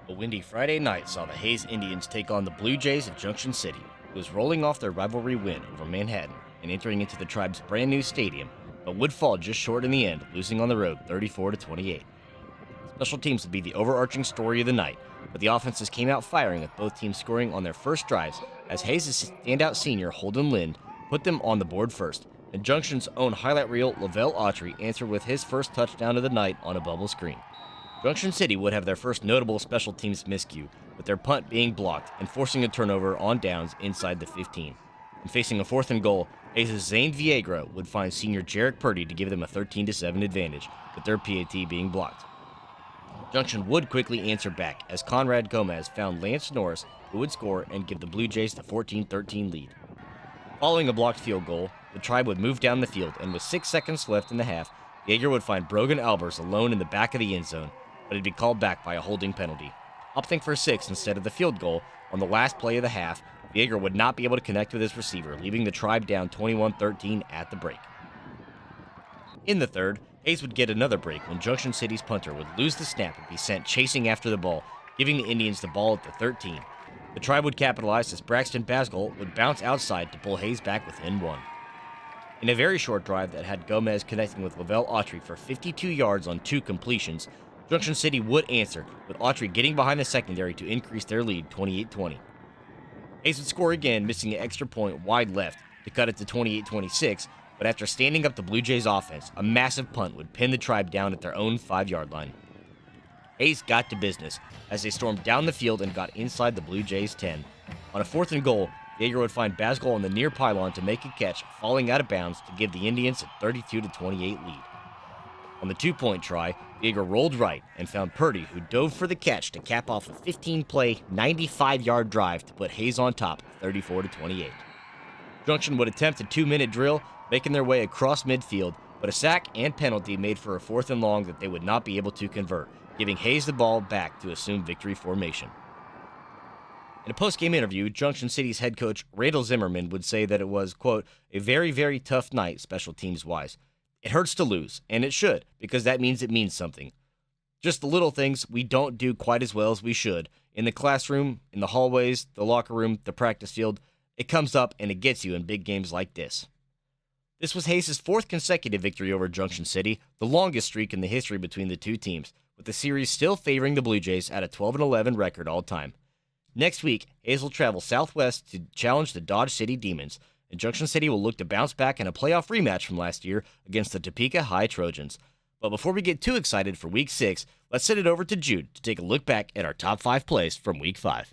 A windy Friday night saw the Hayes Indians take on the Blue Jays of Junction City, who was rolling off their rivalry win over Manhattan and entering into the tribe's brand new stadium, but would fall just short in the end, losing on the road 34-28. Special teams would be the overarching story of the night, but the offenses came out firing with both teams scoring on their first drives as Hayes' standout senior Holden Lind put them on the board first, and Junction's own highlight reel Lavelle Autry answered with his first touchdown of the night on a bubble screen. Junction City would have their first notable special teams miscue, with their punt being blocked and forcing a turnover on downs inside the 15. And facing a 4th and goal, Hayes' Zane Viegra would find senior Jarek Purdy to give them a 13-7 advantage, with their PAT being blocked. Junction would quickly answer back as Conrad Gomez found Lance Norris, who would score and give the Blue Jays the 14-13 lead. Following a blocked field goal, the Tribe would move down the field, and with 6 seconds left in the half, Viegra would find Brogan Albers alone in the back of the end zone, but he'd be called back by a holding penalty. Opting for 6 instead of the field goal, on the last play of the half, Viegra would not be able to connect with his receiver, leaving the Tribe down 21-13 at the break. In the third, Hayes would get another break when Junction City's punter would lose the snap and be sent chasing after the ball, giving the Indians the ball at the 13. The Tribe would capitalize as Braxton Basgall would bounce outside to pull Hayes back within 1. In a very short drive that had Gomez connecting with Lavelle Autry for 52 yards on 2 completions, Junction City would answer, with Autry getting behind the secondary to increase their lead 28-20. Hayes would score again, missing an extra point wide left to cut it to 28-26, but after standing up the Blue Jays offense, a massive punt would pin the Tribe down at their own 5-yard line. Hayes got to business as they stormed down the field and got inside the Blue Jays 10. On a 4th and goal, Viegra would find Basgall on the near pylon to make a catch, falling out of bounds to give the Indians a 32-28 lead. On the 2-point try, Viegra rolled right and found Purdy, who dove for the catch to cap off a 15-play, 95-yard drive to put Hayes on top, 34-28. Junction would attempt a 2-minute drill, making their way across midfield, but a sack and penalty made for a 4th and long that they would not be able to convert, giving Hayes the ball back to assume victory formation. In a post-game interview, Junction City's head coach Randall Zimmerman would say that it was, quote, a very, very tough night special teams-wise. It hurts to lose, and it should, because that means it means something. Just the little things we don't do quite as well as we should. In the classroom, in the hallways, the locker room, the practice field, it comes up and it gets you in big games like this. This was Hayes' 4th consecutive victory over Junction City, the longest streak in the history between the two teams, with the series still favoring the Blue Jays at a 12-11 record all time. Next week, Hayes will travel southwest to challenge the Dodge City Demons, and Junction City will look to bounce back in a playoff rematch from last year against the Topeka High Trojans. But before we get too excited for Week 6, let's send it over to Jude to take a look back at our top 5 plays from Week 5.